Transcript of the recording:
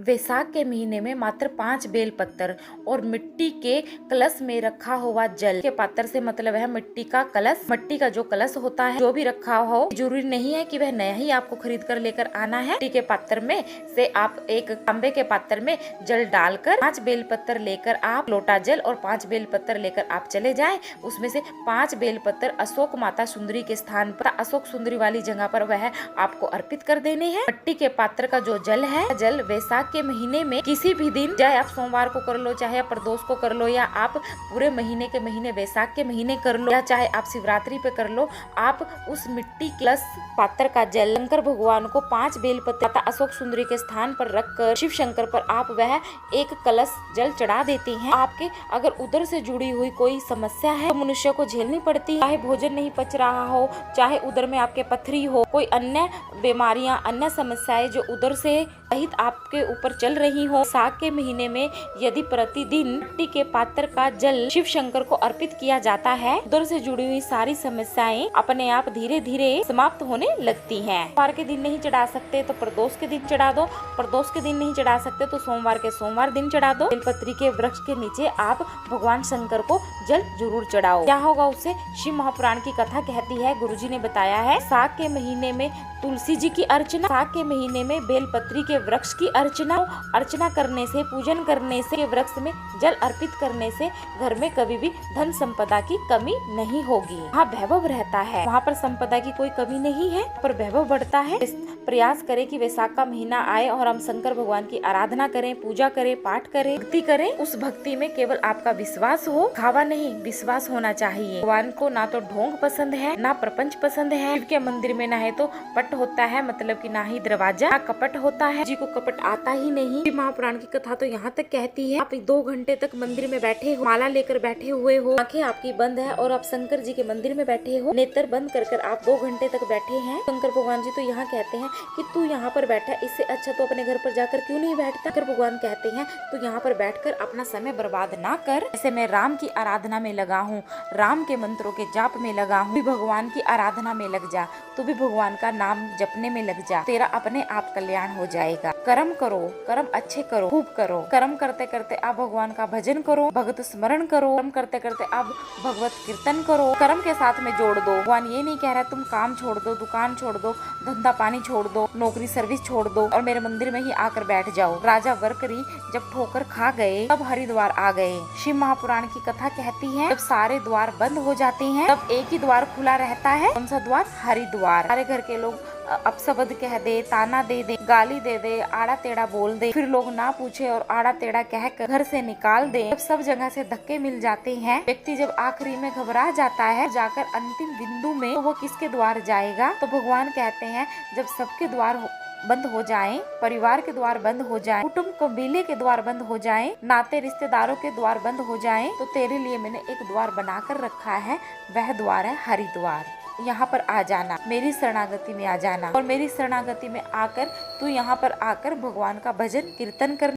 वैसाख के महीने में मात्र 5 बेलपत्र और मिट्टी के कलश में रखा हुआ जल के पात्र से मतलब है मिट्टी का कलश। मिट्टी का जो कलश होता है जो भी रखा हो, जरूरी नहीं है कि वह नया ही आपको खरीद कर लेकर आना है। मिट्टी के पात्र में से आप एक तांबे के पात्र में जल डालकर 5 बेलपत्र लेकर आप लोटा जल और 5 बेलपत्र लेकर आप चले जाएं। उसमें से 5 बेलपत्र अशोक माता सुंदरी के स्थान पर, अशोक सुंदरी वाली जगह पर वह आपको अर्पित कर देने हैं। मिट्टी के पात्र का जो जल है, जल वैसाख के महीने में किसी भी दिन, चाहे आप सोमवार को कर लो, चाहे आप प्रदोष को कर लो, या आप पूरे महीने के महीने वैसाख के महीने कर लो, या चाहे आप शिवरात्रि पे कर लो, आप उस मिट्टी कलश पात्र का जल शंकर भगवान को 5 बेलपत्र तथा अशोक सुंदरी के स्थान पर रखकर शिव शंकर पर आप वह एक कलश जल चढ़ा देती हैं। आपके अगर उदर से जुड़ी हुई कोई समस्या है तो मनुष्य को झेलनी पड़ती है, चाहे भोजन नहीं पच रहा हो, चाहे उदर में आपके पथरी हो, कोई अन्य बीमारियां, अन्य समस्याएं जो उदर से सहित आपके ऊपर चल रही हो। साग के महीने में यदि प्रतिदिन मिट्टी के पात्र का जल शिव शंकर को अर्पित किया जाता है, उधर से जुड़ी हुई सारी समस्याएं अपने आप धीरे धीरे समाप्त होने लगती हैं। सोमवार के दिन नहीं चढ़ा सकते तो प्रदोष के दिन चढ़ा दो, प्रदोष के दिन नहीं चढ़ा सकते तो सोमवार के सोमवार दिन चढ़ा दो। बेलपत्री के वृक्ष के नीचे आप भगवान शंकर को जल जरूर चढ़ाओ। क्या होगा उससे? शिव महापुराण की कथा कहती है, गुरुजी ने बताया है, साग के महीने में तुलसी जी की अर्चना, साग के महीने में बेलपत्री के वृक्ष की अर्चना करने से, पूजन करने से, वृक्ष में जल अर्पित करने से घर में कभी भी धन संपदा की कमी नहीं होगी। वहाँ वैभव रहता है, वहाँ पर संपदा की कोई कमी नहीं है, पर वैभव बढ़ता है। प्रयास करें कि वैसाख का महीना आए और हम शंकर भगवान की आराधना करें, पूजा करें, पाठ करें, भक्ति करें। उस भक्ति में केवल आपका विश्वास हो, खावा नहीं, विश्वास होना चाहिए। भगवान को ना तो ढोंग पसंद है, ना प्रपंच पसंद है। शिव के मंदिर में ना है तो पट होता है, मतलब कि ना ही दरवाजा, ना कपट होता है। जी को कपट आता ही नहीं। शिव महापुराण की कथा तो यहाँ तक कहती है, आप 2 घंटे तक मंदिर में बैठे हो, माला लेकर बैठे हुए हो, आंखें आपकी बंद है और आप शंकर जी के मंदिर में बैठे हो, नेत्र बंद कर आप 2 घंटे तक बैठे हैं। शंकर भगवान जी तो यहाँ कहते हैं कि तू यहाँ पर बैठा, इससे अच्छा तो अपने घर पर जाकर क्यों नहीं बैठता। शंकर भगवान कहते हैं तू यहाँ पर बैठकर अपना समय बर्बाद ना कर, जैसे मैं राम की आराधना में लगा हूँ, राम के मंत्रों के जाप में लगा हूँ, भगवान की आराधना में लग जा, तू भी भगवान का नाम जपने में लग जा, तेरा अपने आप कल्याण हो जाएगा। कर्म करो, कर्म अच्छे करो, खूब करो। कर्म करते करते आप भगवान का भजन करो, भगवत स्मरण करो, कर्म करते करते आप भगवत कीर्तन करो, कर्म के साथ में जोड़ दो। भगवान ये नहीं कह रहा तुम काम छोड़ दो, दुकान छोड़ दो, धंधा पानी छोड़ दो, नौकरी सर्विस छोड़ दो और मेरे मंदिर में ही आकर बैठ जाओ। राजा वर्करी जब ठोकर खा गए तब हरिद्वार आ गए। शिव महापुराण की कथा कहती है, जब सारे द्वार बंद हो जाते हैं तब एक ही द्वार खुला रहता है। कौन सा द्वार? हरिद्वार। सारे घर के लोग अपशब्द कह दे, ताना दे दे, गाली दे दे, आड़ा टेढ़ा बोल दे, फिर लोग ना पूछे और आड़ा टेढ़ा कहकर घर से निकाल दे, जब सब जगह से धक्के मिल जाते हैं, व्यक्ति जब आखिरी में घबरा जाता है, जाकर अंतिम बिंदु में तो वो किसके द्वार जाएगा? तो भगवान कहते हैं जब सबके द्वार बंद हो जाएं, परिवार के द्वार बंद हो जाएं, कुटुंब कबीले के द्वार बंद हो जाएं, नाते रिश्तेदारों के द्वार बंद हो जाएं, तो तेरे लिए मैंने एक द्वार बनाकर रखा है, वह द्वार है हरिद्वार। यहाँ पर आ जाना, मेरी शरणागति में आ जाना और मेरी शरणागति में आकर तू यहाँ पर आकर भगवान का भजन कीर्तन कर